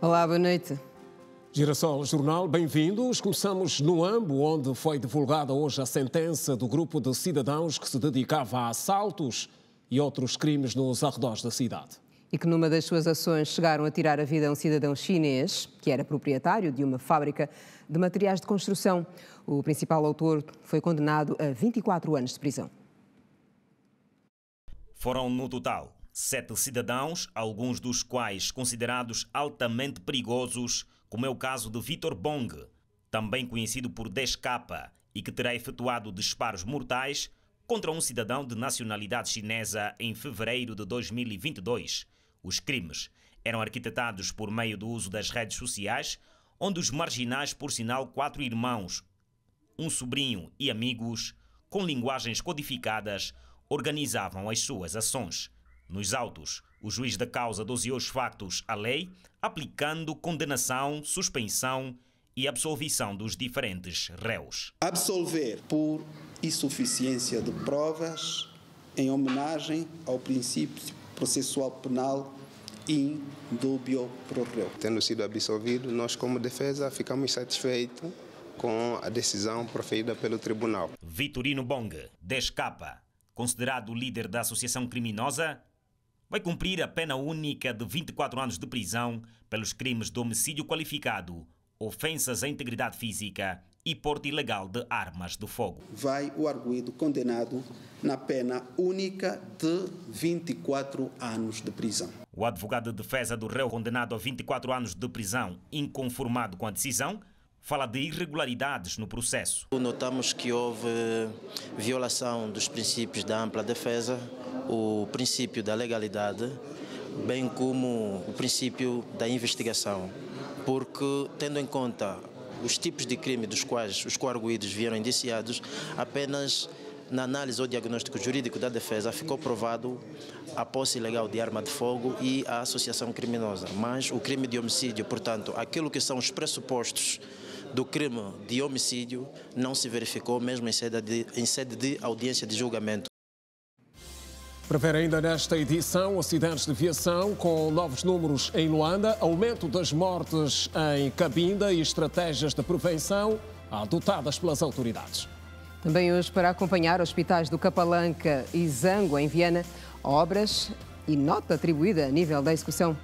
Olá, boa noite. Girassol Jornal, bem-vindos. Começamos no Ambo, onde foi divulgada hoje a sentença do grupo de cidadãos que se dedicava a assaltos e outros crimes nos arredores da cidade. E que numa das suas ações chegaram a tirar a vida a um cidadão chinês, que era proprietário de uma fábrica de materiais de construção. O principal autor foi condenado a 24 anos de prisão. Foram no total 7 cidadãos, alguns dos quais considerados altamente perigosos, como é o caso de Vitor Bong, também conhecido por 10K, e que terá efetuado disparos mortais contra um cidadão de nacionalidade chinesa em fevereiro de 2022. Os crimes eram arquitetados por meio do uso das redes sociais, onde os marginais, por sinal 4 irmãos, um sobrinho e amigos, com linguagens codificadas, organizavam as suas ações. Nos autos, o juiz da causa doseou os factos à lei, aplicando condenação, suspensão e absolvição dos diferentes réus. Absolver por insuficiência de provas em homenagem ao princípio processual penal in dubio pro reo. Tendo sido absolvido, nós como defesa ficamos satisfeitos com a decisão proferida pelo tribunal. Vitorino Bong, 10K, considerado líder da associação criminosa, vai cumprir a pena única de 24 anos de prisão pelos crimes de homicídio qualificado, ofensas à integridade física e porte ilegal de armas de fogo. Vai o arguido condenado na pena única de 24 anos de prisão. O advogado de defesa do réu condenado a 24 anos de prisão, inconformado com a decisão, fala de irregularidades no processo. Notamos que houve violação dos princípios da ampla defesa, o princípio da legalidade, bem como o princípio da investigação, porque, tendo em conta os tipos de crime dos quais os coarguidos vieram indiciados, apenas na análise ou diagnóstico jurídico da defesa ficou provado a posse ilegal de arma de fogo e a associação criminosa. Mas o crime de homicídio, portanto, aquilo que são os pressupostos do crime de homicídio, não se verificou mesmo em sede de audiência de julgamento. Para ver ainda nesta edição, acidentes de viação com novos números em Luanda, aumento das mortes em Cabinda e estratégias de prevenção adotadas pelas autoridades. Também hoje, para acompanhar hospitais do Capalanca e Zango, em Viana, obras e nota atribuída a nível da execução.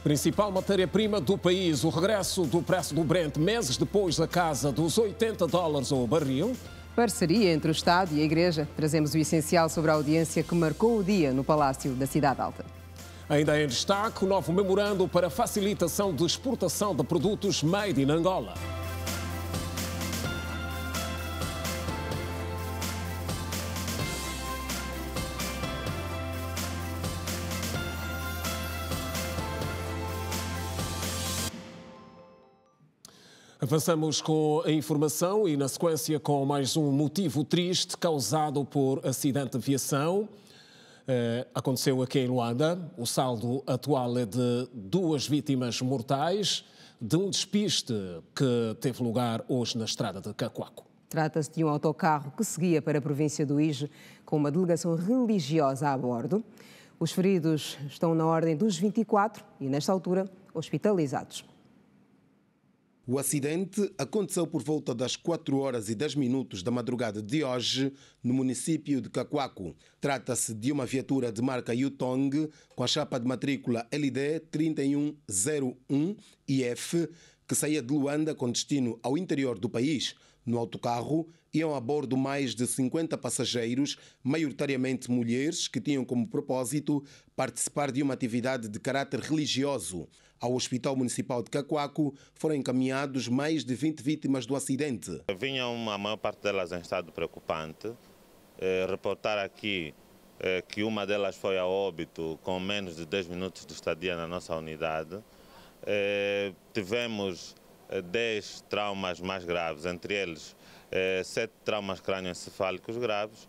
Principal matéria-prima do país, o regresso do preço do Brent meses depois da casa dos $80 ao barril. Parceria entre o Estado e a Igreja. Trazemos o essencial sobre a audiência que marcou o dia no Palácio da Cidade Alta. Ainda em destaque, o novo memorando para facilitação de exportação de produtos made in Angola. Avançamos com a informação e, na sequência, com mais um motivo triste causado por acidente de aviação. Aconteceu aqui em Luanda. O saldo atual é de 2 vítimas mortais de um despiste que teve lugar hoje na estrada de Cacoaco. Trata-se de um autocarro que seguia para a província do Ije com uma delegação religiosa a bordo. Os feridos estão na ordem dos 24 e, nesta altura, hospitalizados. O acidente aconteceu por volta das 4h10 da madrugada de hoje, no município de Cacoaco. Trata-se de uma viatura de marca Yutong com a chapa de matrícula LD 3101 IF, que saía de Luanda com destino ao interior do país. No autocarro iam a bordo mais de 50 passageiros, maioritariamente mulheres, que tinham como propósito participar de uma atividade de caráter religioso. Ao Hospital Municipal de Cacoaco foram encaminhados mais de 20 vítimas do acidente. Vinham a maior parte delas em estado preocupante. Reportar aqui que uma delas foi a óbito com menos de 10 minutos de estadia na nossa unidade. Tivemos 10 traumas mais graves, entre eles 7 traumas crânioencefálicos graves,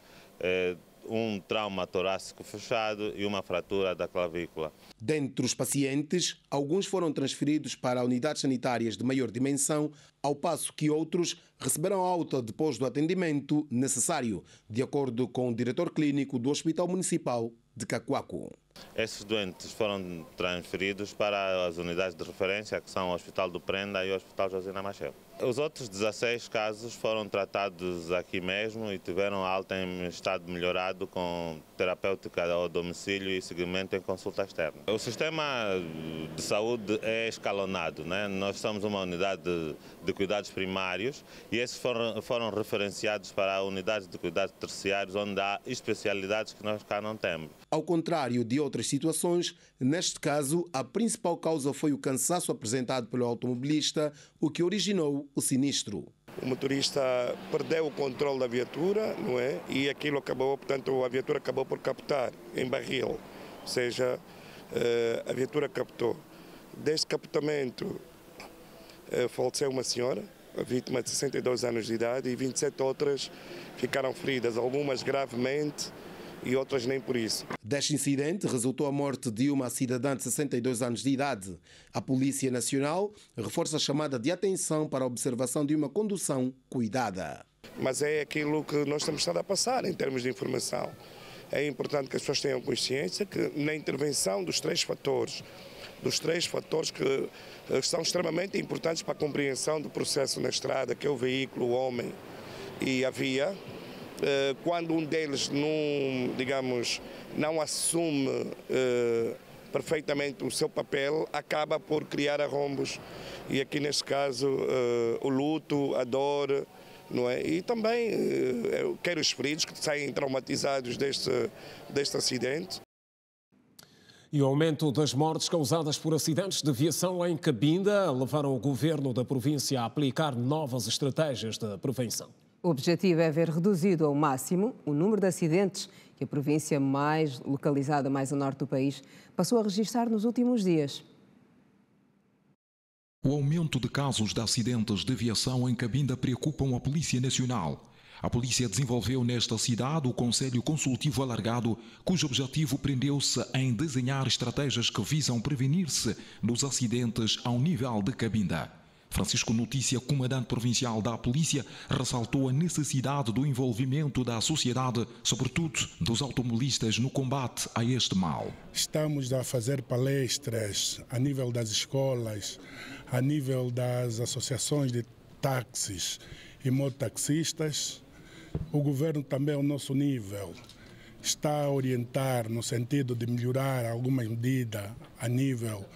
um trauma torácico fechado e uma fratura da clavícula. Dentre os pacientes, alguns foram transferidos para unidades sanitárias de maior dimensão, ao passo que outros receberam alta depois do atendimento necessário, de acordo com o diretor clínico do Hospital Municipal de Cacoaco. Esses doentes foram transferidos para as unidades de referência, que são o Hospital do Prenda e o Hospital Josina Machel. Os outros 16 casos foram tratados aqui mesmo e tiveram alta em estado melhorado com terapêutica ao domicílio e seguimento em consulta externa. O sistema de saúde é escalonado, né? Nós somos uma unidade de cuidados primários e esses foram referenciados para unidades de cuidados terciários, onde há especialidades que nós cá não temos. Ao contrário de outras situações, neste caso, a principal causa foi o cansaço apresentado pelo automobilista, o que originou o sinistro. O motorista perdeu o controle da viatura, não é? E aquilo acabou, portanto, a viatura acabou por captar em barril, ou seja, a viatura captou. Deste captamento faleceu uma senhora, a vítima de 62 anos de idade, e 27 outras ficaram feridas, algumas gravemente e outras nem por isso. Deste incidente resultou a morte de uma cidadã de 62 anos de idade. A Polícia Nacional reforça a chamada de atenção para a observação de uma condução cuidada. Mas é aquilo que nós temos estado a passar em termos de informação. É importante que as pessoas tenham consciência que na intervenção dos três fatores que são extremamente importantes para a compreensão do processo na estrada, que é o veículo, o homem e a via, quando um deles não assume perfeitamente o seu papel, acaba por criar arrombos. E aqui neste caso o luto, a dor, não é? E também quero os feridos que saem traumatizados deste acidente. E o aumento das mortes causadas por acidentes de viação em Cabinda levaram o governo da província a aplicar novas estratégias de prevenção. O objetivo é ver reduzido ao máximo o número de acidentes que a província mais localizada mais a norte do país passou a registrar nos últimos dias. O aumento de casos de acidentes de viação em Cabinda preocupam a Polícia Nacional. A polícia desenvolveu nesta cidade o Conselho Consultivo Alargado, cujo objetivo prendeu-se em desenhar estratégias que visam prevenir-se dos acidentes ao nível de Cabinda. Francisco Notícia, comandante provincial da polícia, ressaltou a necessidade do envolvimento da sociedade, sobretudo dos automobilistas, no combate a este mal. Estamos a fazer palestras a nível das escolas, a nível das associações de táxis e mototaxistas. O governo também, ao nosso nível, está a orientar no sentido de melhorar algumas medidas a nível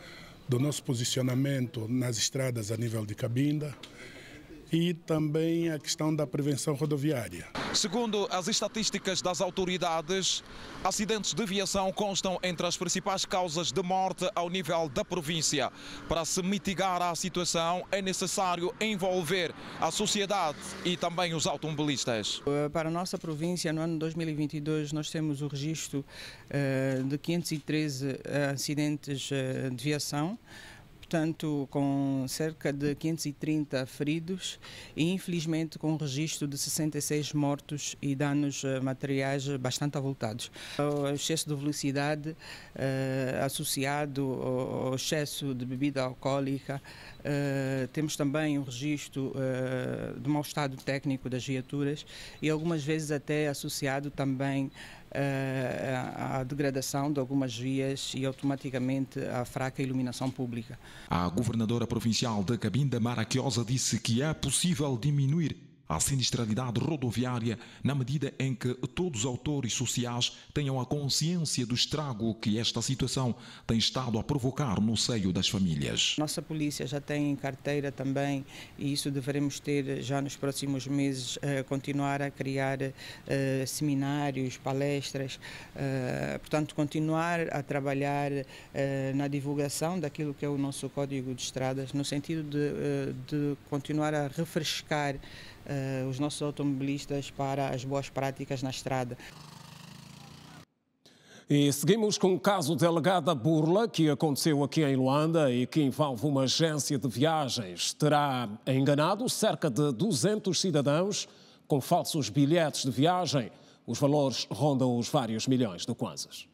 do nosso posicionamento nas estradas a nível de Cabinda e também a questão da prevenção rodoviária. Segundo as estatísticas das autoridades, acidentes de viação constam entre as principais causas de morte ao nível da província. Para se mitigar a situação, é necessário envolver a sociedade e também os automobilistas. Para a nossa província, no ano 2022, nós temos o registro de 513 acidentes de viação, portanto, com cerca de 530 feridos e, infelizmente, com um registro de 66 mortos e danos materiais bastante avultados. O excesso de velocidade associado ao excesso de bebida alcoólica, temos também um registro de mau estado técnico das viaturas e algumas vezes até associado também à degradação de algumas vias e automaticamente à fraca iluminação pública. A governadora provincial de Cabinda, Mara Quiosa, disse que é possível diminuir a sinistralidade rodoviária na medida em que todos os autores sociais tenham a consciência do estrago que esta situação tem estado a provocar no seio das famílias. Nossa polícia já tem em carteira também, e isso deveremos ter já nos próximos meses, continuar a criar seminários, palestras, portanto continuar a trabalhar na divulgação daquilo que é o nosso Código de Estradas, no sentido de continuar a refrescar os nossos automobilistas para as boas práticas na estrada. E seguimos com o caso de alegada burla que aconteceu aqui em Luanda e que envolve uma agência de viagens. Terá enganado cerca de 200 cidadãos com falsos bilhetes de viagem. Os valores rondam os vários milhões de kwanzas.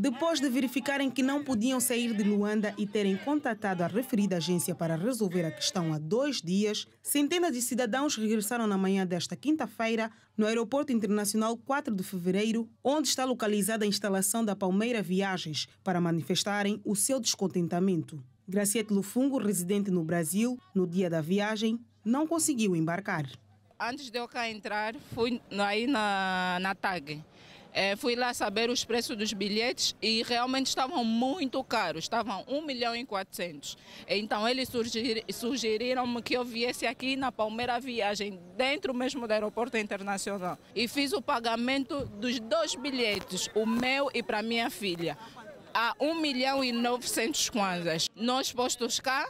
Depois de verificarem que não podiam sair de Luanda e terem contatado a referida agência para resolver a questão há 2 dias, centenas de cidadãos regressaram na manhã desta quinta-feira no Aeroporto Internacional 4 de Fevereiro, onde está localizada a instalação da Palmeira Viagens, para manifestarem o seu descontentamento. Graciete Lufungo, residente no Brasil, no dia da viagem, não conseguiu embarcar. Antes de eu cá entrar, fui aí na TAG. Fui lá saber os preços dos bilhetes e realmente estavam muito caros, estavam 1.400.000. Então eles sugeriram-me que eu viesse aqui na Palmeira Viagem, dentro mesmo do aeroporto internacional. E fiz o pagamento dos 2 bilhetes, o meu e para minha filha, a 1.900.000 kwanzas. Nós postos cá,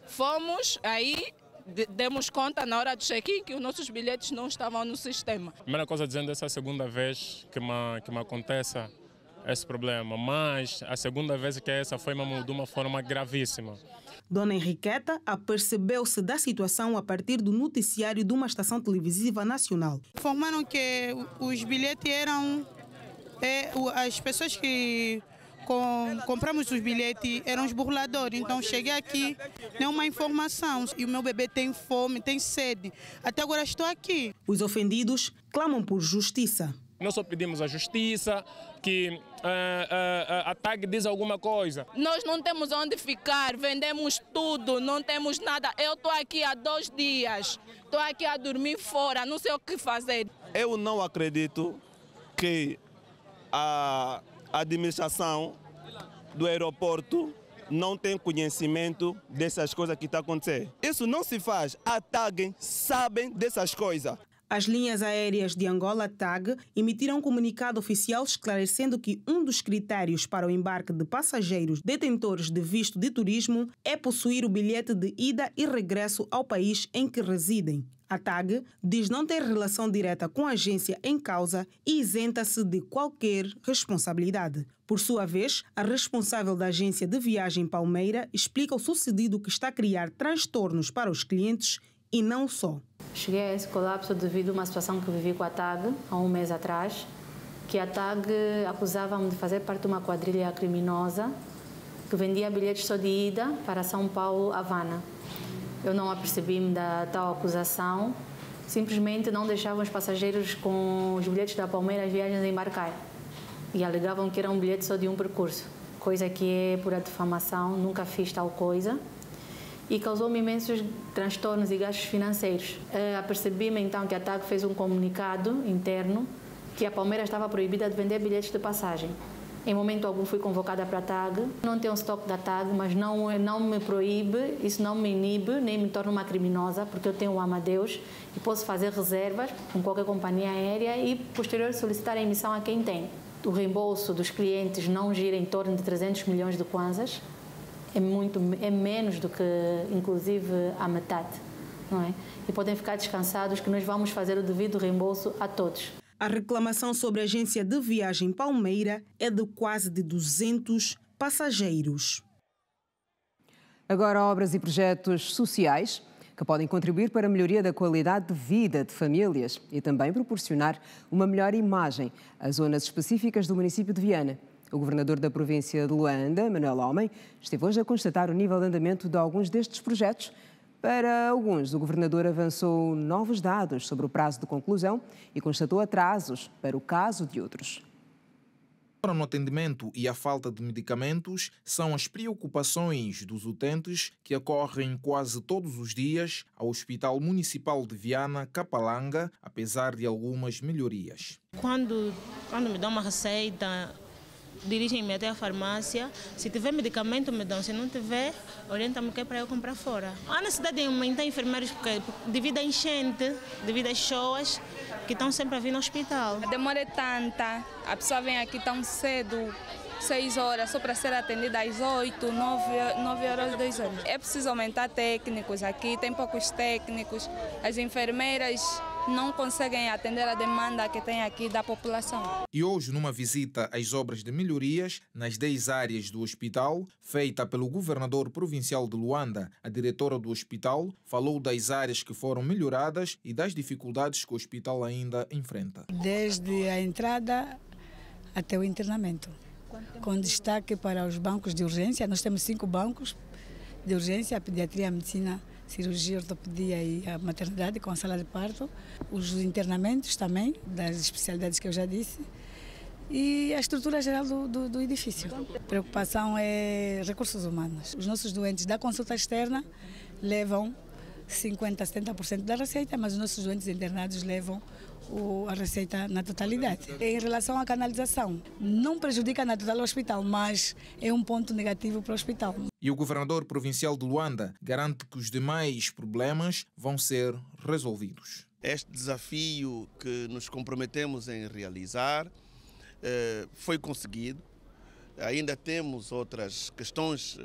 fomos aí, demos conta na hora do check-in que os nossos bilhetes não estavam no sistema. Primeira coisa dizendo, essa é a segunda vez que me acontece esse problema, mas a segunda vez que essa foi de uma forma gravíssima. Dona Henriqueta apercebeu-se da situação a partir do noticiário de uma estação televisiva nacional. Informaram que os bilhetes eram... as pessoas que compramos os bilhetes eram os burladores, então cheguei aqui, nenhuma informação. E o meu bebê tem fome, tem sede. Até agora estou aqui. Os ofendidos clamam por justiça. Nós só pedimos a justiça, que a TAG diz alguma coisa. Nós não temos onde ficar, vendemos tudo, não temos nada. Eu estou aqui há 2 dias, estou aqui a dormir fora, não sei o que fazer. Eu não acredito que a administração do aeroporto não tem conhecimento dessas coisas que estão acontecendo. Isso não se faz. A TAG sabem dessas coisas. As linhas aéreas de Angola, TAG, emitiram um comunicado oficial esclarecendo que um dos critérios para o embarque de passageiros detentores de visto de turismo é possuir o bilhete de ida e regresso ao país em que residem. A TAG diz não ter relação direta com a agência em causa e isenta-se de qualquer responsabilidade. Por sua vez, a responsável da agência de viagem Palmeira explica o sucedido que está a criar transtornos para os clientes e não só. Cheguei a esse colapso devido a uma situação que vivi com a TAG há 1 mês atrás, que a TAG acusava-me de fazer parte de uma quadrilha criminosa que vendia bilhetes só de ida para São Paulo, Havana. Eu não apercebi-me da tal acusação, simplesmente não deixavam os passageiros com os bilhetes da Palmeira Viagens embarcar e alegavam que era um bilhete só de um percurso, coisa que é pura difamação, nunca fiz tal coisa e causou-me imensos transtornos e gastos financeiros. Apercebi-me então que a TAG fez um comunicado interno que a Palmeira estava proibida de vender bilhetes de passagem. Em momento algum fui convocada para a TAG. Não tenho estoque da TAG, mas não me proíbe, isso não me inibe, nem me torna uma criminosa, porque eu tenho o Amadeus e posso fazer reservas com qualquer companhia aérea e, posterior, solicitar a emissão a quem tem. O reembolso dos clientes não gira em torno de 300 milhões de kwanzas, é menos do que, inclusive, a metade, não é? E podem ficar descansados que nós vamos fazer o devido reembolso a todos. A reclamação sobre a agência de viagem Palmeira é de quase de 200 passageiros. Agora, obras e projetos sociais que podem contribuir para a melhoria da qualidade de vida de famílias e também proporcionar uma melhor imagem às zonas específicas do município de Viana. O governador da província de Luanda, Manuel Homem, esteve hoje a constatar o nível de andamento de alguns destes projetos. Para alguns, o governador avançou novos dados sobre o prazo de conclusão e constatou atrasos para o caso de outros. No atendimento e a falta de medicamentos são as preocupações dos utentes que ocorrem quase todos os dias ao Hospital Municipal de Viana, Capalanga, apesar de algumas melhorias. Quando me dão uma receita, dirigem-me até a farmácia. Se tiver medicamento, me dão. Se não tiver, orientam-me que é para eu comprar fora. Há necessidade de aumentar enfermeiros porque, devido à enchente, devido às chuvas, que estão sempre a vir no hospital. A demora é tanta, a pessoa vem aqui tão cedo, 6 horas, só para ser atendida às 8, 9 horas, 2 horas. É preciso aumentar técnicos aqui, tem poucos técnicos. As enfermeiras não conseguem atender a demanda que tem aqui da população. E hoje, numa visita às obras de melhorias nas 10 áreas do hospital, feita pelo governador provincial de Luanda, a diretora do hospital falou das áreas que foram melhoradas e das dificuldades que o hospital ainda enfrenta. Desde a entrada até o internamento. com destaque para os bancos de urgência. Nós temos 5 bancos de urgência: a pediatria, a medicina, cirurgia, ortopedia e a maternidade com a sala de parto. Os internamentos também, das especialidades que eu já disse. E a estrutura geral do edifício. A preocupação é recursos humanos. Os nossos doentes da consulta externa levam 50% a 70% da receita, mas os nossos doentes internados levam a receita na totalidade. Em relação à canalização, não prejudica na total o hospital, mas é um ponto negativo para o hospital. E o governador provincial de Luanda garante que os demais problemas vão ser resolvidos. Este desafio que nos comprometemos em realizar foi conseguido. Ainda temos outras questões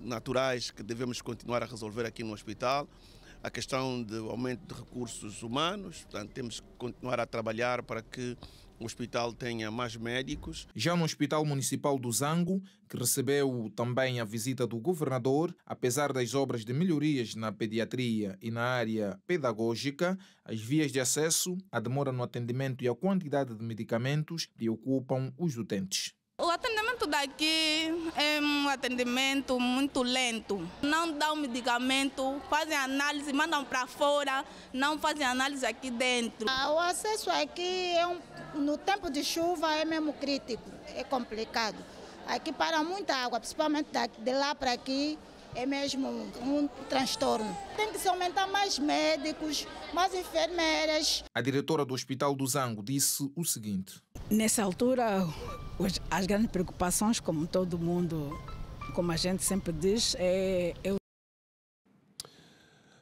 naturais que devemos continuar a resolver aqui no hospital. A questão do aumento de recursos humanos, portanto, temos que continuar a trabalhar para que o hospital tenha mais médicos. Já no Hospital Municipal do Zango, que recebeu também a visita do governador, apesar das obras de melhorias na pediatria e na área pedagógica, as vias de acesso, a demora no atendimento e a quantidade de medicamentos preocupam os utentes. O atendimento daqui é um atendimento muito lento. Não dão medicamento, fazem análise, mandam para fora, não fazem análise aqui dentro. O acesso aqui no tempo de chuva é mesmo crítico, é complicado. Aqui para muita água, principalmente de lá para aqui, é mesmo um transtorno. Tem que se aumentar mais médicos, mais enfermeiras. A diretora do Hospital do Zango disse o seguinte: nessa altura, as grandes preocupações, como todo mundo, como a gente sempre diz, é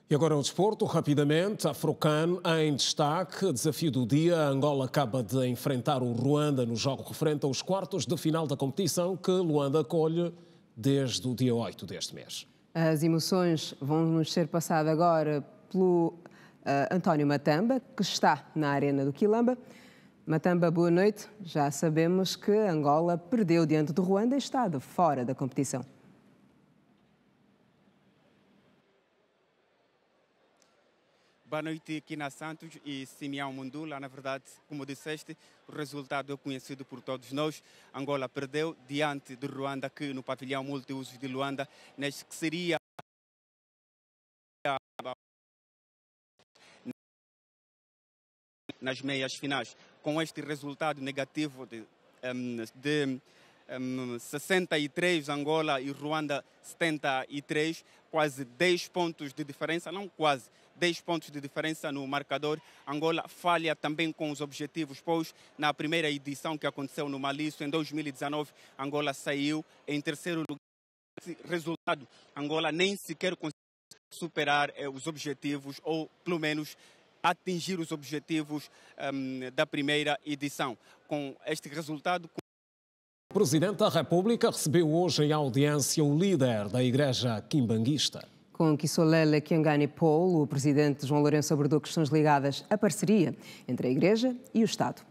E agora o desporto, rapidamente. Afrocan em destaque. Desafio do dia. A Angola acaba de enfrentar o Ruanda no jogo referente aos quartos de final da competição que Luanda acolhe desde o dia 8 deste mês. As emoções vão-nos ser passadas agora pelo António Matamba, que está na Arena do Quilamba. Matamba, boa noite. Já sabemos que Angola perdeu diante do Ruanda e está de fora da competição. Boa noite aqui na Santos e Simeão Mundula. Na verdade, como disseste, o resultado é conhecido por todos nós. Angola perdeu diante do Ruanda, que no pavilhão multiusos de Luanda, neste que seria nas meias finais. Com este resultado negativo de 63 Angola e Ruanda 73, quase 10 pontos de diferença, não quase, 10 pontos de diferença no marcador. Angola falha também com os objetivos, pois na primeira edição que aconteceu no Malício, em 2019, Angola saiu em terceiro lugar. Esse resultado, Angola nem sequer conseguiu superar os objetivos, ou pelo menos atingir os objetivos da primeira edição. Com este resultado... O Presidente da República recebeu hoje em audiência o líder da Igreja Quimbanguista. Com Kisolele Kiangani Paul, o Presidente João Lourenço abordou questões ligadas à parceria entre a Igreja e o Estado.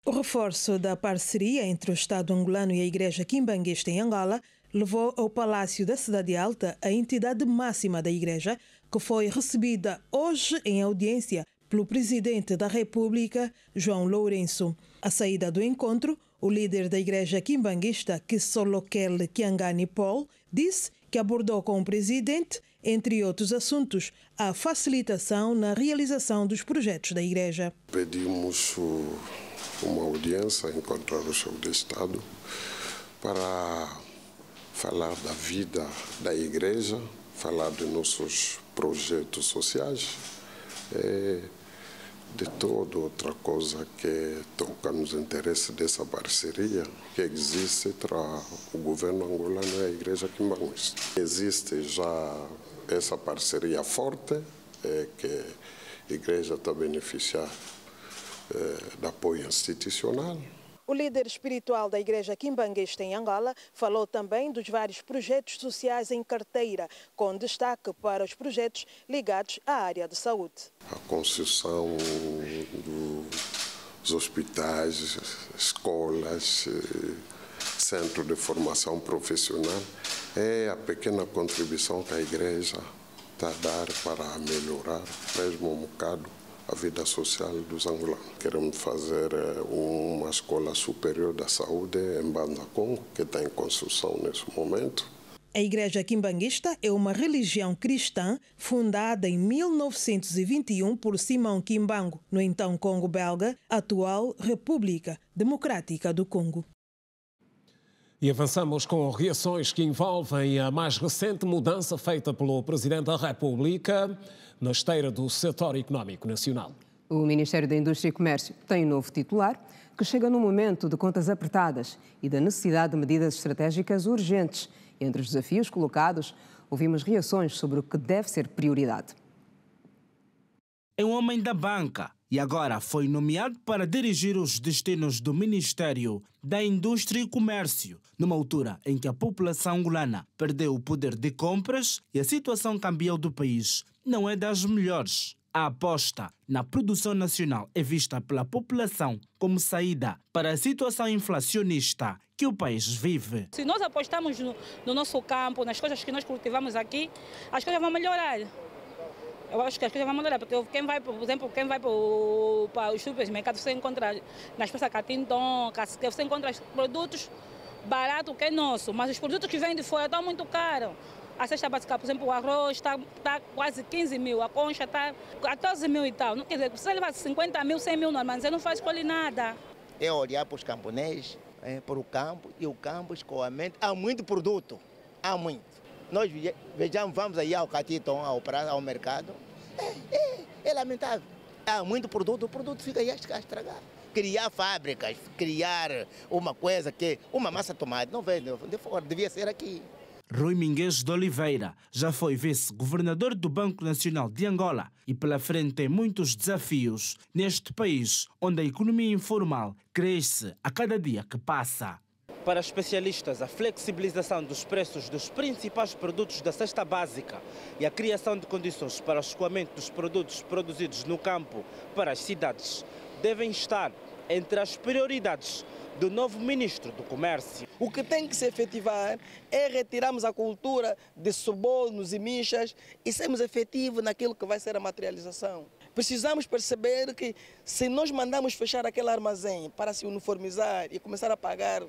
O reforço da parceria entre o Estado angolano e a Igreja Quimbanguista em Angola levou ao Palácio da Cidade Alta a entidade máxima da Igreja, que foi recebida hoje em audiência pelo Presidente da República, João Lourenço. À saída do encontro, o líder da Igreja Quimbanguista, Kisolokele Kiangani Paul, disse que abordou com o Presidente, entre outros assuntos, a facilitação na realização dos projetos da Igreja. Pedimos uma audiência, encontrar o chefe de Estado, para falar da vida da Igreja, falar de nossos projetos sociais, de toda outra coisa que toca nos interesses dessa parceria que existe entre o governo angolano e a Igreja Quimbanguista. Existe já essa parceria forte, que a Igreja está a beneficiar de apoio institucional. O líder espiritual da Igreja Quimbanguista em Angola falou também dos vários projetos sociais em carteira, com destaque para os projetos ligados à área de saúde. A construção dos hospitais, escolas, centro de formação profissional é a pequena contribuição que a Igreja está a dar para melhorar mesmo um bocado a vida social dos angolanos. Queremos fazer uma escola superior da saúde em Banda Congo, que está em construção nesse momento. A Igreja Quimbanguista é uma religião cristã fundada em 1921 por Simão Quimbango, no então Congo belga, atual República Democrática do Congo. E avançamos com reações que envolvem a mais recente mudança feita pelo Presidente da República na esteira do setor económico nacional. O Ministério da Indústria e Comércio tem um novo titular que chega num momento de contas apertadas e da necessidade de medidas estratégicas urgentes. Entre os desafios colocados, ouvimos reações sobre o que deve ser prioridade. É um homem da banca e agora foi nomeado para dirigir os destinos do Ministério da Indústria e Comércio, numa altura em que a população angolana perdeu o poder de compras e a situação cambial do país não é das melhores. A aposta na produção nacional é vista pela população como saída para a situação inflacionista que o país vive. Se nós apostamos no nosso campo, nas coisas que nós cultivamos aqui, as coisas vão melhorar. Eu acho que as coisas vão melhorar, porque quem vai, por exemplo, para os supermercados, você encontra nas peças Catindon, você encontra produtos baratos que é nosso, mas os produtos que vêm de fora estão muito caros. A cesta básica, por exemplo, o arroz está quase 15 mil, a concha está 14 mil e tal. Quer dizer, você levar 50 mil, 100 mil no armazém, não faz escolher nada. É olhar para os camponeses, para o campo, e o campo, escoamento, há muito produto, há muito. Nós vejamos, vamos aí ao Catiton, ao mercado, é lamentável. Há muito produto, o produto fica aí a estragar. Criar fábricas, criar uma coisa que, uma massa de tomate, não vende, devia ser aqui. Rui Minguez de Oliveira já foi vice-governador do Banco Nacional de Angola e pela frente tem muitos desafios neste país, onde a economia informal cresce a cada dia que passa. Para especialistas, a flexibilização dos preços dos principais produtos da cesta básica e a criação de condições para o escoamento dos produtos produzidos no campo para as cidades devem estar entre as prioridades do novo ministro do Comércio. O que tem que se efetivar é retirarmos a cultura de subornos e minchas e sermos efetivos naquilo que vai ser a materialização. Precisamos perceber que se nós mandarmos fechar aquele armazém para se uniformizar e começar a pagar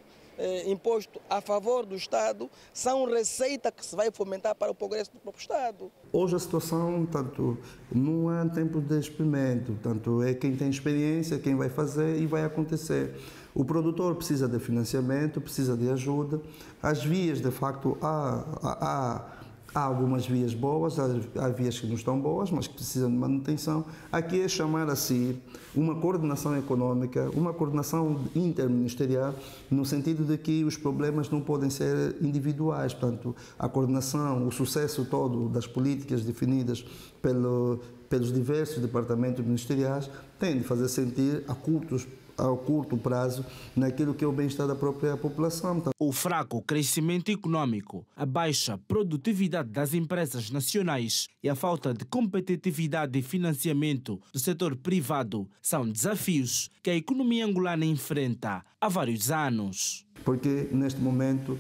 imposto a favor do Estado, são receita que se vai fomentar para o progresso do próprio Estado. Hoje a situação, tanto, não é um tempo de experimento, tanto é quem tem experiência, quem vai fazer e vai acontecer. O produtor precisa de financiamento, precisa de ajuda. As vias, de facto, há algumas vias boas, há vias que não estão boas, mas que precisam de manutenção. Aqui é chamar a si uma coordenação econômica, uma coordenação interministerial, no sentido de que os problemas não podem ser individuais. Portanto, a coordenação, o sucesso todo das políticas definidas pelos diversos departamentos ministeriais tem de fazer sentir a curto prazo naquilo que é o bem-estar da própria população. O fraco crescimento econômico, a baixa produtividade das empresas nacionais e a falta de competitividade e financiamento do setor privado são desafios que a economia angolana enfrenta há vários anos. Porque neste momento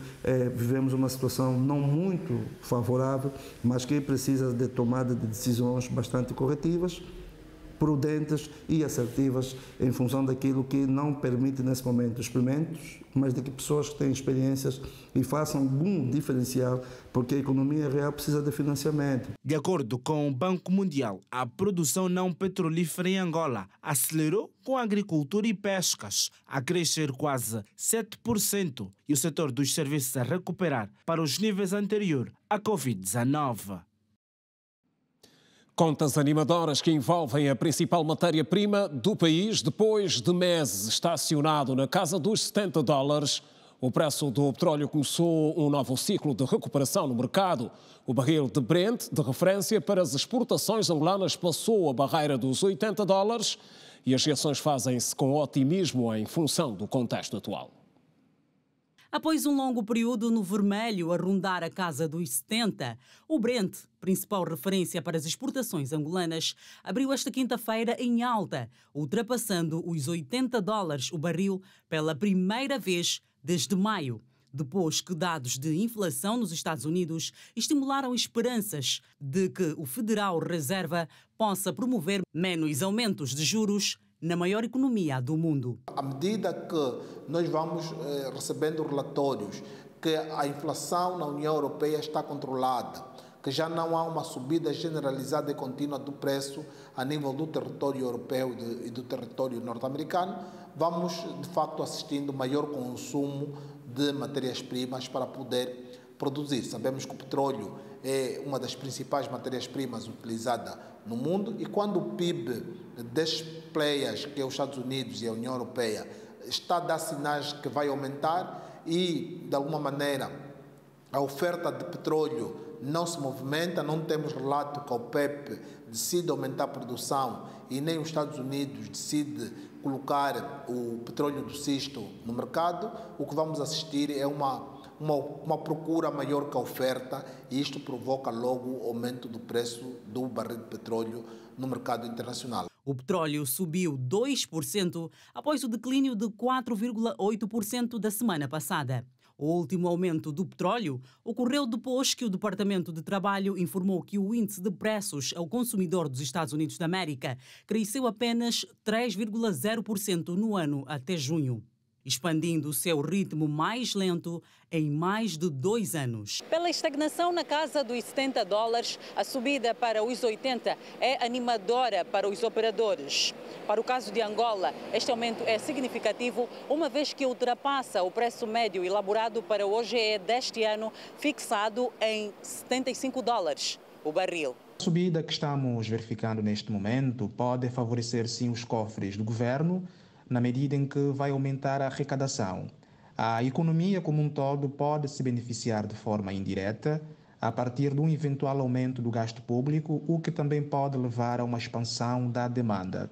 vivemos uma situação não muito favorável, mas que precisa de tomada de decisões bastante corretivas, prudentes e assertivas em função daquilo que não permite nesse momento experimentos, mas de que pessoas que têm experiências e façam um diferencial, porque a economia real precisa de financiamento. De acordo com o Banco Mundial, a produção não petrolífera em Angola acelerou com a agricultura e pescas, a crescer quase 7% e o setor dos serviços a recuperar para os níveis anteriores à Covid-19. Contas animadoras que envolvem a principal matéria-prima do país. Depois de meses estacionado na casa dos $70, o preço do petróleo começou um novo ciclo de recuperação no mercado. O barril de Brent, de referência para as exportações angolanas, passou a barreira dos $80 e as reações fazem-se com otimismo em função do contexto atual. Após um longo período no vermelho a rondar a casa dos 70, o Brent, principal referência para as exportações angolanas, abriu esta quinta-feira em alta, ultrapassando os $80 o barril pela primeira vez desde maio. depois que dados de inflação nos Estados Unidos estimularam esperanças de que o Federal Reserva possa promover menos aumentos de juros na maior economia do mundo. À medida que nós vamos recebendo relatórios que a inflação na União Europeia está controlada, que já não há uma subida generalizada e contínua do preço a nível do território europeu e do território norte-americano, vamos de facto assistindo maior consumo de matérias-primas para poder produzir. Sabemos que o petróleo é uma das principais matérias-primas utilizada no mundo e quando o PIB destes players, que é os Estados Unidos e a União Europeia, está a dar sinais que vai aumentar e, de alguma maneira, a oferta de petróleo não se movimenta, não temos relato que a OPEP decide aumentar a produção e nem os Estados Unidos decide colocar o petróleo do xisto no mercado, o que vamos assistir é uma procura maior que a oferta e isto provoca logo o aumento do preço do barril de petróleo no mercado internacional. O petróleo subiu 2% após o declínio de 4,8% da semana passada. O último aumento do petróleo ocorreu depois que o Departamento de Trabalho informou que o índice de preços ao consumidor dos Estados Unidos da América cresceu apenas 3,0% no ano até junho, expandindo o seu ritmo mais lento em mais de 2 anos. Pela estagnação na casa dos $70, a subida para os 80 é animadora para os operadores. Para o caso de Angola, este aumento é significativo, uma vez que ultrapassa o preço médio elaborado para o OGE deste ano, fixado em $75 o barril. A subida que estamos verificando neste momento pode favorecer sim os cofres do governo, na medida em que vai aumentar a arrecadação. A economia como um todo pode se beneficiar de forma indireta a partir de um eventual aumento do gasto público, o que também pode levar a uma expansão da demanda.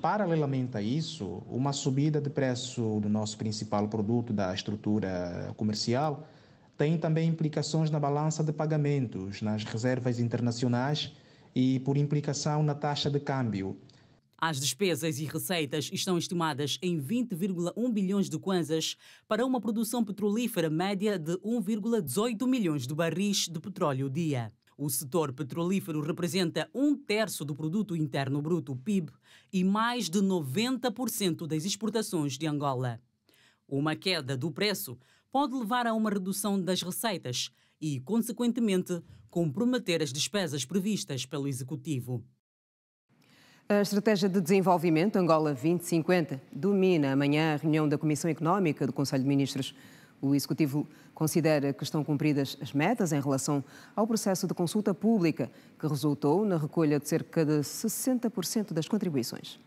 Paralelamente a isso, uma subida de preço do nosso principal produto da estrutura comercial tem também implicações na balança de pagamentos, nas reservas internacionais e, por implicação, na taxa de câmbio. As despesas e receitas estão estimadas em 20,1 bilhões de kwanzas para uma produção petrolífera média de 1,18 milhões de barris de petróleo dia. O setor petrolífero representa 1/3 do produto interno bruto, PIB, e mais de 90% das exportações de Angola. Uma queda do preço pode levar a uma redução das receitas e, consequentemente, comprometer as despesas previstas pelo Executivo. A Estratégia de Desenvolvimento Angola 2050 domina amanhã a reunião da Comissão Económica do Conselho de Ministros. O Executivo considera que estão cumpridas as metas em relação ao processo de consulta pública, que resultou na recolha de cerca de 60% das contribuições.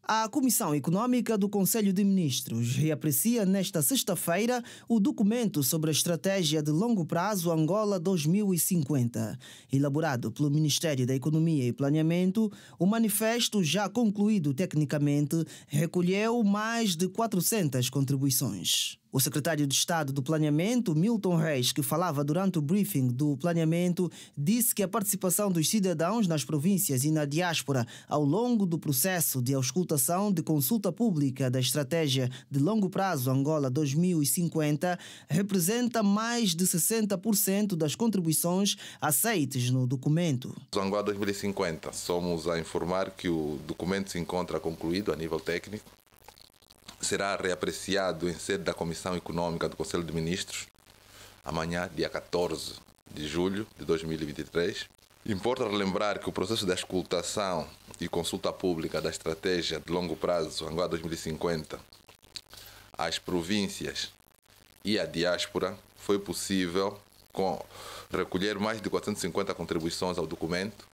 A Comissão Económica do Conselho de Ministros reaprecia nesta sexta-feira o documento sobre a Estratégia de Longo Prazo Angola 2050. Elaborado pelo Ministério da Economia e Planeamento, o manifesto, já concluído tecnicamente, recolheu mais de 400 contribuições. O secretário de Estado do Planeamento, Milton Reis, que falava durante o briefing do planeamento, disse que a participação dos cidadãos nas províncias e na diáspora ao longo do processo de auscultação de consulta pública da Estratégia de Longo Prazo Angola 2050 representa mais de 60% das contribuições aceites no documento. Angola 2050, somos a informar que o documento se encontra concluído a nível técnico. Será reapreciado em sede da Comissão Económica do Conselho de Ministros, amanhã, dia 14 de julho de 2023. Importa relembrar que o processo de auscultação e consulta pública da Estratégia de Longo Prazo Angola 2050 às províncias e à diáspora foi possível recolher mais de 450 contribuições ao documento,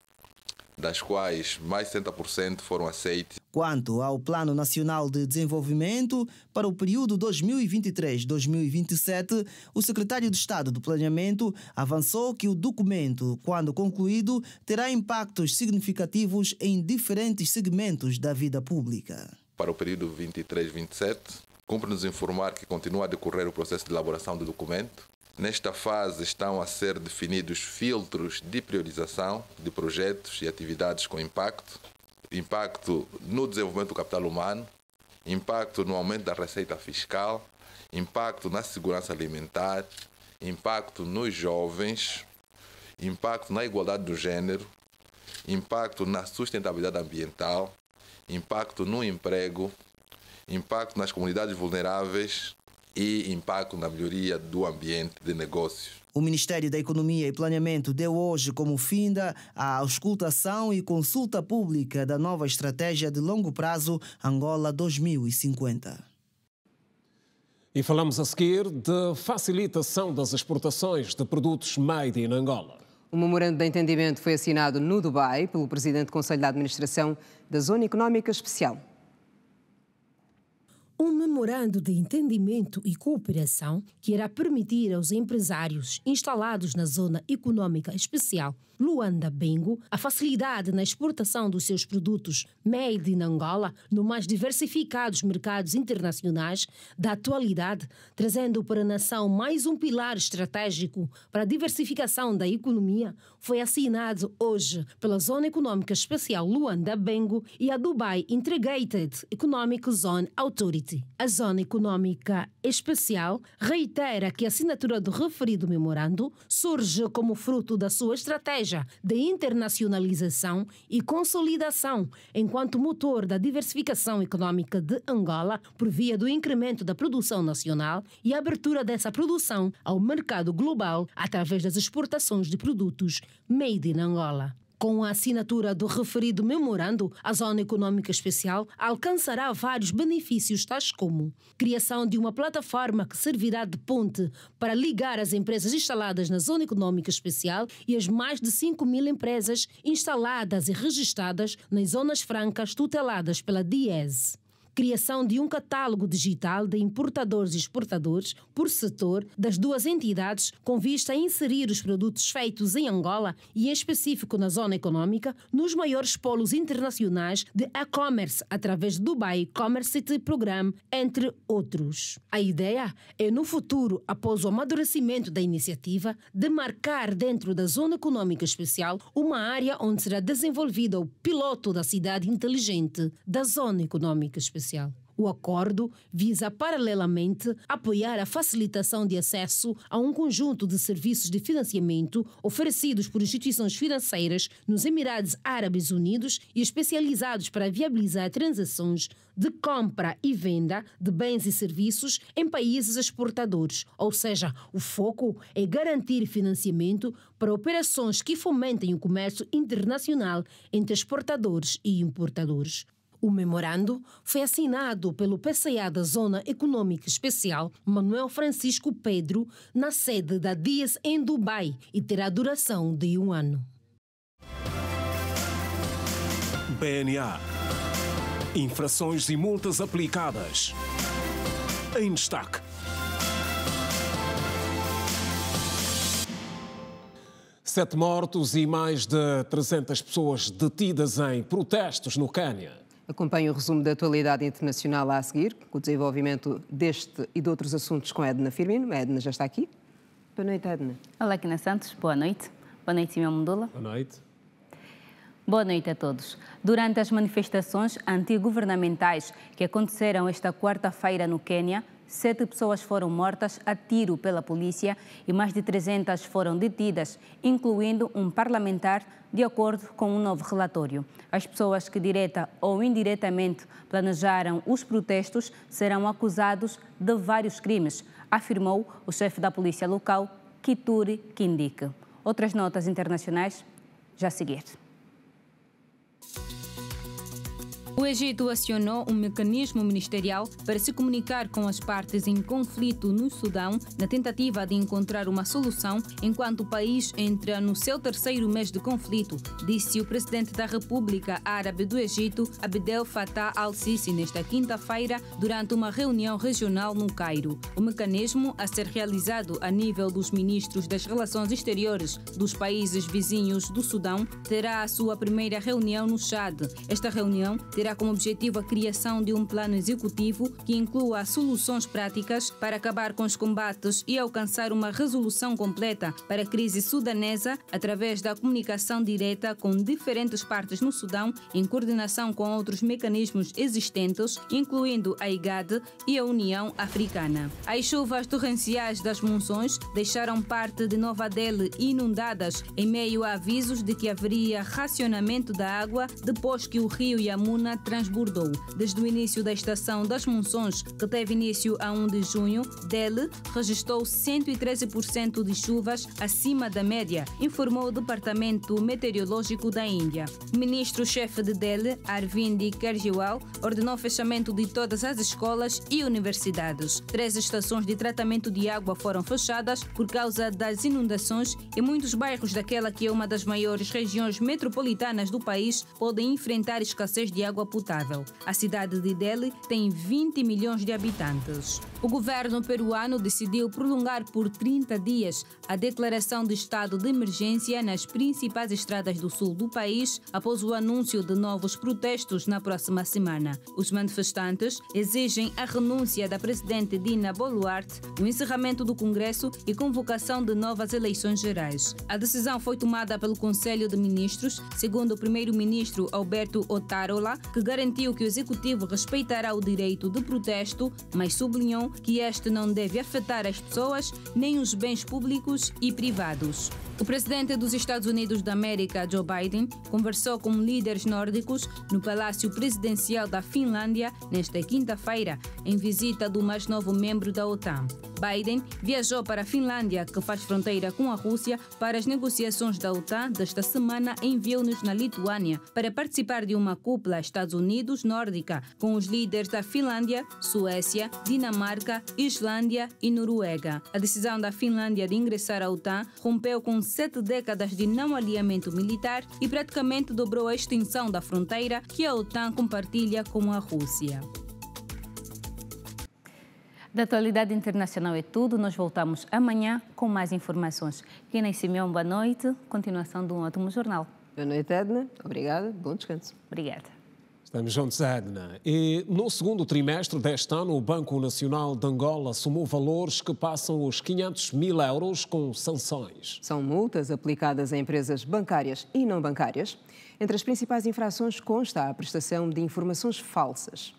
das quais mais de 60% foram aceites. Quanto ao Plano Nacional de Desenvolvimento para o período 2023-2027, o secretário de Estado do Planeamento avançou que o documento, quando concluído, terá impactos significativos em diferentes segmentos da vida pública. Para o período 23-27, cumpre-nos informar que continua a decorrer o processo de elaboração do documento. Nesta fase estão a ser definidos filtros de priorização de projetos e atividades com impacto no desenvolvimento do capital humano, impacto no aumento da receita fiscal impacto na segurança alimentar, impacto nos jovens, impacto na igualdade do gênero, impacto na sustentabilidade ambiental, impacto no emprego, impacto nas comunidades vulneráveis e impacto na melhoria do ambiente de negócios. O Ministério da Economia e Planeamento deu hoje como finda a auscultação e consulta pública da nova estratégia de longo prazo Angola 2050. E falamos a seguir de facilitação das exportações de produtos made in Angola. O memorando de entendimento foi assinado no Dubai pelo presidente do Conselho de Administração da Zona Económica Especial. Um memorando de entendimento e cooperação que irá permitir aos empresários instalados na Zona Económica Especial Luanda-Bengo a facilidade na exportação dos seus produtos made in Angola no mais diversificados mercados internacionais da atualidade, trazendo para a nação mais um pilar estratégico para a diversificação da economia, foi assinado hoje pela Zona Económica Especial Luanda-Bengo e a Dubai Integrated Economic Zone Authority. A Zona Económica Especial reitera que a assinatura do referido memorando surge como fruto da sua estratégia de internacionalização e consolidação enquanto motor da diversificação econômica de Angola por via do incremento da produção nacional e a abertura dessa produção ao mercado global através das exportações de produtos made in Angola. Com a assinatura do referido memorando, a Zona Económica Especial alcançará vários benefícios, tais como criação de uma plataforma que servirá de ponte para ligar as empresas instaladas na Zona Económica Especial e as mais de 5.000 empresas instaladas e registradas nas zonas francas tuteladas pela DIES. Criação de um catálogo digital de importadores e exportadores por setor das duas entidades com vista a inserir os produtos feitos em Angola e em específico na zona econômica nos maiores polos internacionais de e-commerce através do Dubai Commerce City Program, entre outros. A ideia é no futuro, após o amadurecimento da iniciativa, demarcar dentro da Zona Económica Especial uma área onde será desenvolvido o piloto da cidade inteligente da Zona Económica Especial. O acordo visa, paralelamente, apoiar a facilitação de acesso a um conjunto de serviços de financiamento oferecidos por instituições financeiras nos Emirados Árabes Unidos e especializados para viabilizar transações de compra e venda de bens e serviços em países exportadores. Ou seja, o foco é garantir financiamento para operações que fomentem o comércio internacional entre exportadores e importadores. O memorando foi assinado pelo PCA da Zona Económica Especial, Manuel Francisco Pedro, na sede da DIES em Dubai e terá duração de 1 ano. BNA. Infrações e multas aplicadas. Em destaque. Sete mortos e mais de 300 pessoas detidas em protestos no Quênia. Acompanhe o resumo da atualidade internacional a seguir, com o desenvolvimento deste e de outros assuntos com Edna Firmino. A Edna já está aqui. Boa noite, Edna. Olá, Quina Santos. Boa noite. Boa noite, Simão Mundula. Boa noite. Boa noite a todos. Durante as manifestações antigovernamentais que aconteceram esta quarta-feira no Quênia, 7 pessoas foram mortas a tiro pela polícia e mais de 300 foram detidas, incluindo um parlamentar, de acordo com um novo relatório. As pessoas que direta ou indiretamente planejaram os protestos serão acusados de vários crimes, afirmou o chefe da polícia local, Kituri Kindike. Outras notas internacionais já a seguir. O Egito acionou um mecanismo ministerial para se comunicar com as partes em conflito no Sudão na tentativa de encontrar uma solução enquanto o país entra no seu 3º mês de conflito, disse o presidente da República Árabe do Egito, Abdel Fattah al-Sisi, nesta quinta-feira, durante uma reunião regional no Cairo. O mecanismo, a ser realizado a nível dos ministros das Relações Exteriores dos países vizinhos do Sudão, terá a sua primeira reunião no Chad. Esta reunião terá terá como objetivo a criação de um plano executivo que inclua soluções práticas para acabar com os combates e alcançar uma resolução completa para a crise sudanesa através da comunicação direta com diferentes partes no Sudão, em coordenação com outros mecanismos existentes, incluindo a IGAD e a União Africana. As chuvas torrenciais das monções deixaram parte de Nova Delhi inundadas em meio a avisos de que haveria racionamento da água depois que o rio Yamuna transbordou. Desde o início da estação das monções, que teve início a 1 de junho, Delhi registrou 113% de chuvas acima da média, informou o Departamento Meteorológico da Índia. O ministro-chefe de Delhi, Arvind Kejriwal, ordenou o fechamento de todas as escolas e universidades. 3 estações de tratamento de água foram fechadas por causa das inundações e muitos bairros daquela que é uma das maiores regiões metropolitanas do país podem enfrentar escassez de água potável. A cidade de Delhi tem 20 milhões de habitantes. O governo peruano decidiu prolongar por 30 dias a declaração de estado de emergência nas principais estradas do sul do país após o anúncio de novos protestos na próxima semana. Os manifestantes exigem a renúncia da presidente Dina Boluarte, o encerramento do Congresso e convocação de novas eleições gerais. A decisão foi tomada pelo Conselho de Ministros, segundo o primeiro-ministro Alberto Otárola, que garantiu que o executivo respeitará o direito de protesto, mas sublinhou que este não deve afetar as pessoas nem os bens públicos e privados. O presidente dos Estados Unidos da América, Joe Biden, conversou com líderes nórdicos no Palácio Presidencial da Finlândia nesta quinta-feira, em visita do mais novo membro da OTAN. Biden viajou para a Finlândia, que faz fronteira com a Rússia, para as negociações da OTAN desta semana em Vilnius, na Lituânia, para participar de uma cúpula Estados Unidos-Nórdica com os líderes da Finlândia, Suécia, Dinamarca, Islândia e Noruega. A decisão da Finlândia de ingressar à OTAN rompeu com 7 décadas de não alinhamento militar e praticamente dobrou a extensão da fronteira que a OTAN compartilha com a Rússia. Da atualidade internacional é tudo. Nós voltamos amanhã com mais informações. Kina Simeão, boa noite. Continuação de um ótimo jornal. Boa noite, Edna. Obrigada. Bom descanso. Obrigada. Estamos juntos, Edna. E no segundo trimestre deste ano, o Banco Nacional de Angola somou valores que passam os 500 mil euros com sanções. São multas aplicadas a empresas bancárias e não bancárias. Entre as principais infrações consta a prestação de informações falsas.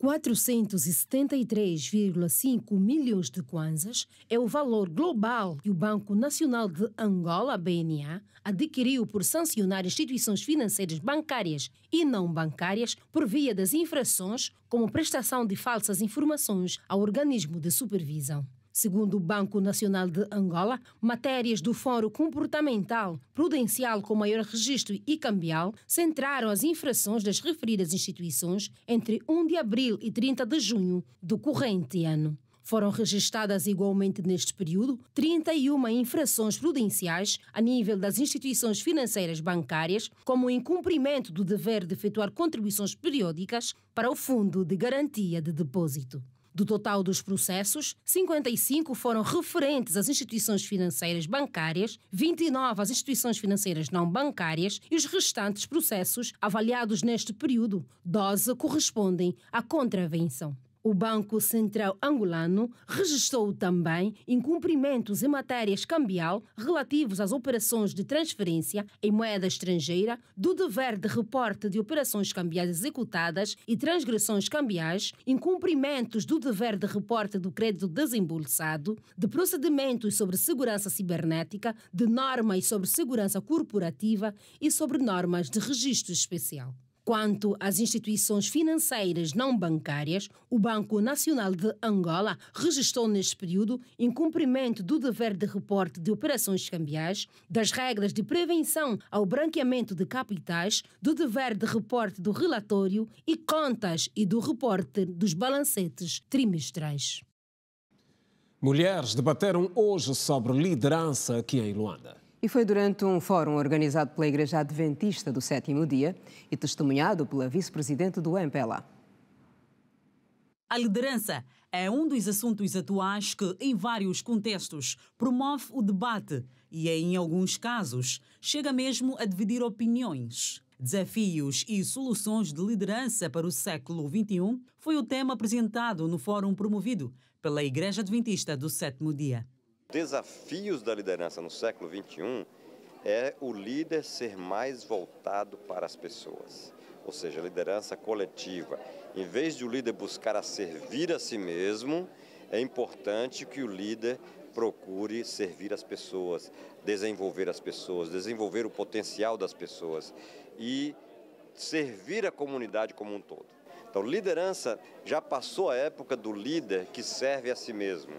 473,5 milhões de kwanzas é o valor global que o Banco Nacional de Angola, BNA, adquiriu por sancionar instituições financeiras bancárias e não bancárias por via das infrações, como prestação de falsas informações ao organismo de supervisão. Segundo o Banco Nacional de Angola, matérias do Fórum Comportamental Prudencial com maior registro e cambial centraram as infrações das referidas instituições entre 1 de abril e 30 de junho do corrente ano. Foram registradas igualmente neste período 31 infrações prudenciais a nível das instituições financeiras bancárias, como o incumprimento do dever de efetuar contribuições periódicas para o Fundo de Garantia de Depósito. Do total dos processos, 55 foram referentes às instituições financeiras bancárias, 29 às instituições financeiras não bancárias e os restantes processos avaliados neste período, 12 correspondem à contravenção. O Banco Central Angolano registrou também incumprimentos em matérias cambial relativos às operações de transferência em moeda estrangeira, do dever de reporte de operações cambiais executadas e transgressões cambiais, incumprimentos do dever de reporte do crédito desembolsado, de procedimentos sobre segurança cibernética, de normas sobre segurança corporativa e sobre normas de registro especial. Quanto às instituições financeiras não bancárias, o Banco Nacional de Angola registrou neste período incumprimento do dever de reporte de operações cambiais, das regras de prevenção ao branqueamento de capitais, do dever de reporte do relatório e contas e do reporte dos balancetes trimestrais. Mulheres debateram hoje sobre liderança aqui em Luanda. E foi durante um fórum organizado pela Igreja Adventista do Sétimo Dia e testemunhado pela vice-presidente do MPLA. A liderança é um dos assuntos atuais que, em vários contextos, promove o debate e, em alguns casos, chega mesmo a dividir opiniões. Desafios e soluções de liderança para o século XXI foi o tema apresentado no fórum promovido pela Igreja Adventista do Sétimo Dia. Desafios da liderança no século XXI é o líder ser mais voltado para as pessoas, ou seja, a liderança coletiva. Em vez de o líder buscar a servir a si mesmo, é importante que o líder procure servir as pessoas, desenvolver o potencial das pessoas e servir a comunidade como um todo. Então, liderança já passou a época do líder que serve a si mesmo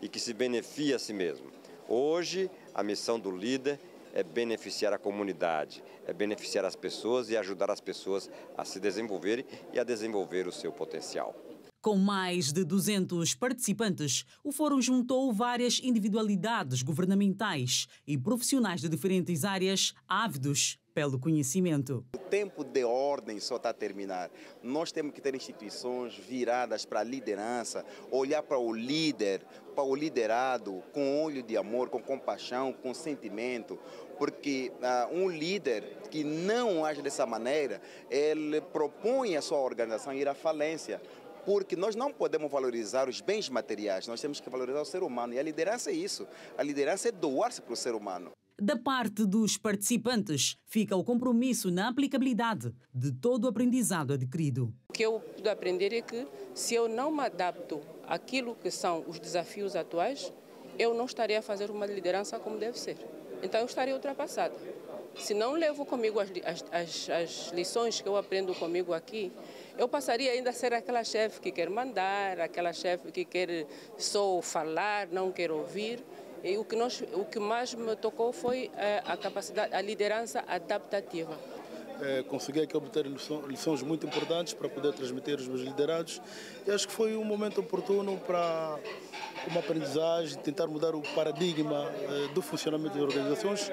e que se beneficia a si mesmo. Hoje, a missão do líder é beneficiar a comunidade, é beneficiar as pessoas e ajudar as pessoas a se desenvolverem e a desenvolver o seu potencial. Com mais de 200 participantes, o fórum juntou várias individualidades governamentais e profissionais de diferentes áreas ávidos pelo conhecimento. O tempo de ordem só está a terminar. Nós temos que ter instituições viradas para a liderança, olhar para o líder, para o liderado, com olho de amor, com compaixão, com sentimento, porque um líder que não age dessa maneira, ele propõe a sua organização ir à falência. Porque nós não podemos valorizar os bens materiais, nós temos que valorizar o ser humano. E a liderança é isso. A liderança é doar-se para o ser humano. Da parte dos participantes, fica o compromisso na aplicabilidade de todo o aprendizado adquirido. O que eu pude aprender é que, se eu não me adapto àquilo que são os desafios atuais, eu não estaria a fazer uma liderança como deve ser. Então eu estaria ultrapassado. Se não levo comigo as lições que eu aprendo comigo aqui, eu passaria ainda a ser aquela chefe que quer mandar, aquela chefe que quer só falar, não quer ouvir. E o que mais me tocou foi a capacidade, a liderança adaptativa. Consegui aqui obter lições muito importantes para poder transmitir aos meus liderados. E acho que foi um momento oportuno para uma aprendizagem, tentar mudar o paradigma do funcionamento das organizações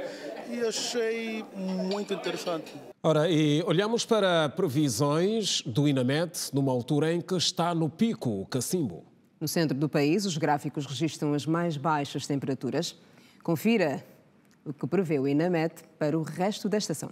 e achei muito interessante. Ora, e olhamos para previsões do INAMET numa altura em que está no pico o cacimbo. No centro do país, os gráficos registram as mais baixas temperaturas. Confira o que prevê o INAMET para o resto da estação.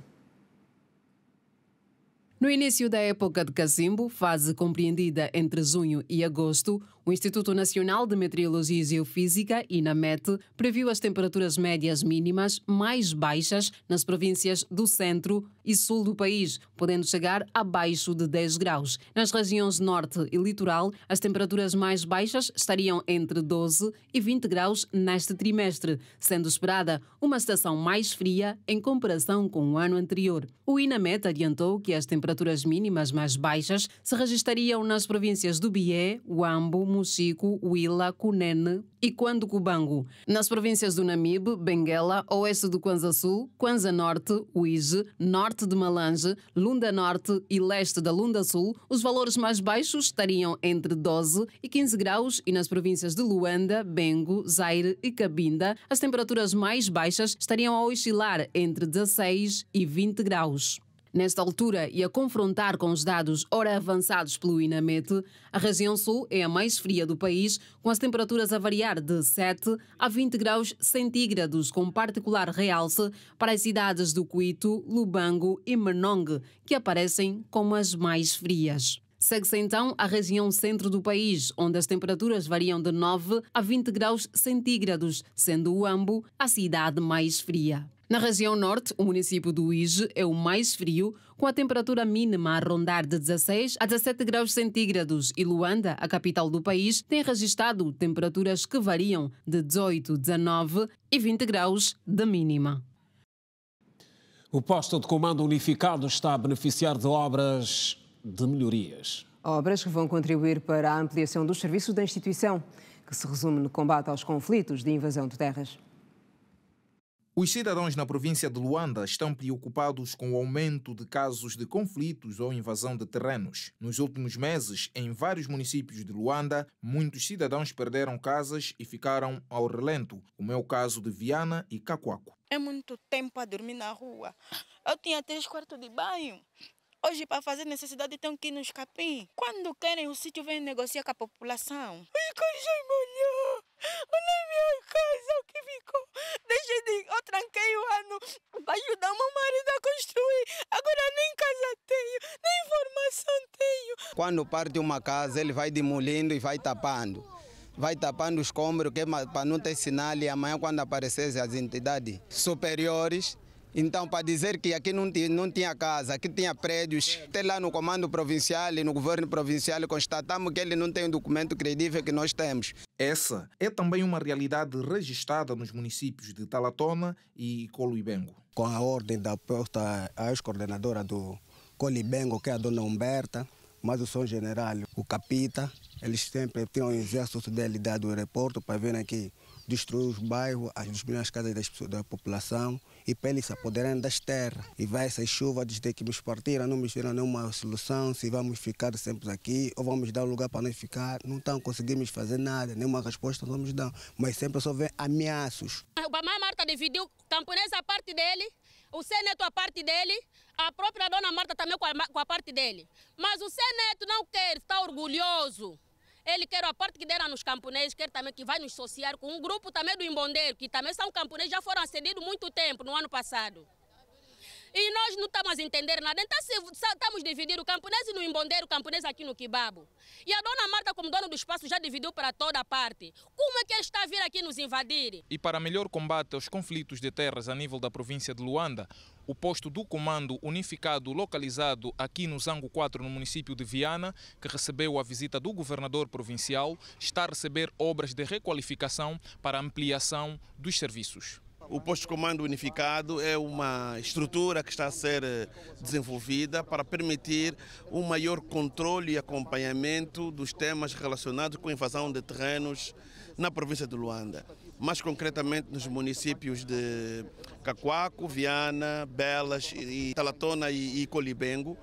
No início da época de cacimbo, fase compreendida entre junho e agosto, o Instituto Nacional de Meteorologia e Geofísica, INAMET, previu as temperaturas médias mínimas mais baixas nas províncias do centro e sul do país, podendo chegar abaixo de 10 graus. Nas regiões norte e litoral, as temperaturas mais baixas estariam entre 12 e 20 graus neste trimestre, sendo esperada uma estação mais fria em comparação com o ano anterior. O INAMET adiantou que as temperaturas mínimas mais baixas se registrariam nas províncias do Bié, Huambo, Mochico, Huila, Cunene e Cuando-Cubango. Nas províncias do Namibe, Benguela, oeste do Kwanza Sul, Kwanza Norte, Uíge, norte de Malange, Lunda Norte e leste da Lunda Sul, os valores mais baixos estariam entre 12 e 15 graus e nas províncias de Luanda, Bengo, Zaire e Cabinda, as temperaturas mais baixas estariam a oscilar entre 16 e 20 graus. Nesta altura, e a confrontar com os dados ora avançados pelo INAMET, a região sul é a mais fria do país, com as temperaturas a variar de 7 a 20 graus centígrados, com particular realce para as cidades do Cuito, Lubango e Menongue, que aparecem como as mais frias. Segue-se então a região centro do país, onde as temperaturas variam de 9 a 20 graus centígrados, sendo o Huambo a cidade mais fria. Na região norte, o município do Uíge é o mais frio, com a temperatura mínima a rondar de 16 a 17 graus centígrados, e Luanda, a capital do país, tem registrado temperaturas que variam de 18, 19 e 20 graus de mínima. O posto de comando unificado está a beneficiar de obras de melhorias. Obras que vão contribuir para a ampliação dos serviços da instituição, que se resume no combate aos conflitos de invasão de terras. Os cidadãos na província de Luanda estão preocupados com o aumento de casos de conflitos ou invasão de terrenos. Nos últimos meses, em vários municípios de Luanda, muitos cidadãos perderam casas e ficaram ao relento, como é o caso de Viana e Cacoaco. É muito tempo a dormir na rua. Eu tinha 3 quartos de banho. Hoje, para fazer necessidade, tenho que ir no capim. Quando querem, o sítio vem negociar com a população. As coisas molhou. Olha a minha casa, o que ficou. Eu tranquei o ano para ajudar meu marido a construir. Agora nem Quando parte uma casa, ele vai demolindo e vai tapando. Vai tapando os escombros para não ter sinal e amanhã quando aparecessem as entidades superiores. Então, para dizer que aqui não tinha casa, aqui tinha prédios, até lá no comando provincial e no governo provincial constatamos que ele não tem um documento credível que nós temos. Essa é também uma realidade registrada nos municípios de Talatona e Coluibengo. Com a ordem da posta à ex-coordenadora do Coluibengo, que é a dona Humberta, mas o São General, o Capita, eles sempre tinham um exército dele do aeroporto para vir aqui destruir os bairros, as casas da população e para eles se apoderarem das terras. E vai essas chuvas desde que nos partiram, não nos deram nenhuma solução, se vamos ficar sempre aqui ou vamos dar um lugar para nós ficar. Não conseguimos fazer nada, nenhuma resposta não nos dão, mas sempre só vem ameaços. O Bamã Marta dividiu o camponês a parte dele, o Seneto a parte dele, a própria dona Marta também com a parte dele. Mas o Seneto não quer, está orgulhoso. Ele quer a parte que deram nos camponeses, quer também que vai nos associar com um grupo também do Imbondeiro, que também são camponeses, já foram acedidos muito tempo, no ano passado. E nós não estamos a entender nada. Então, se estamos dividindo o camponês no Imbondeiro, o camponês aqui no Quibabo. E a dona Marta, como dona do espaço, já dividiu para toda a parte. Como é que ele está a vir aqui nos invadir? E para melhor combate aos conflitos de terras a nível da província de Luanda, o posto do Comando Unificado localizado aqui no Zango 4, no município de Viana, que recebeu a visita do governador provincial, está a receber obras de requalificação para ampliação dos serviços. O posto de comando unificado é uma estrutura que está a ser desenvolvida para permitir um maior controle e acompanhamento dos temas relacionados com a invasão de terrenos na província de Luanda. Mais concretamente nos municípios de Cacoaco, Viana, Belas, Talatona e Coluibengo,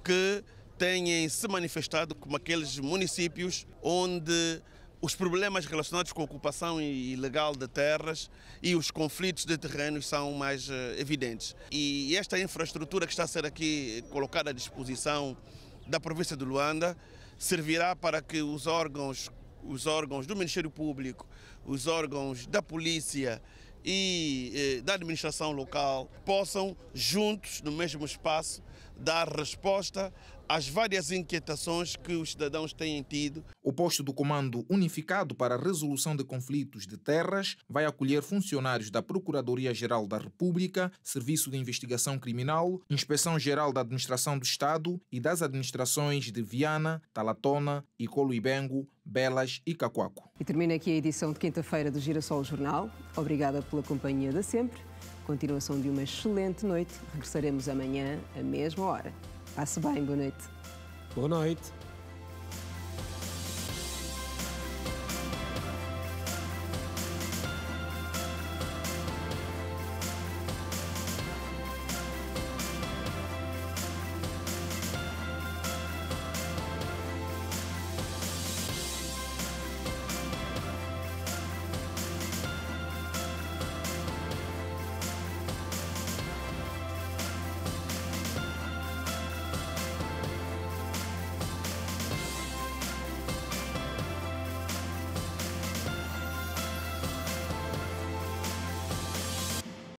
que têm se manifestado como aqueles municípios onde os problemas relacionados com a ocupação ilegal de terras e os conflitos de terrenos são mais evidentes. E esta infraestrutura que está a ser aqui colocada à disposição da província de Luanda servirá para que os órgãos do Ministério Público, os órgãos da polícia e da administração local possam, juntos, no mesmo espaço, dar resposta às várias inquietações que os cidadãos têm tido. O posto do Comando Unificado para a Resolução de Conflitos de Terras vai acolher funcionários da Procuradoria-Geral da República, Serviço de Investigação Criminal, Inspeção-Geral da Administração do Estado e das administrações de Viana, Talatona e Coluibengo, Belas e Cacoaco. E termina aqui a edição de quinta-feira do Girassol Jornal. Obrigada pela companhia de sempre. Continuação de uma excelente noite. Regressaremos amanhã, à mesma hora. Passe bem, boa noite. Boa noite.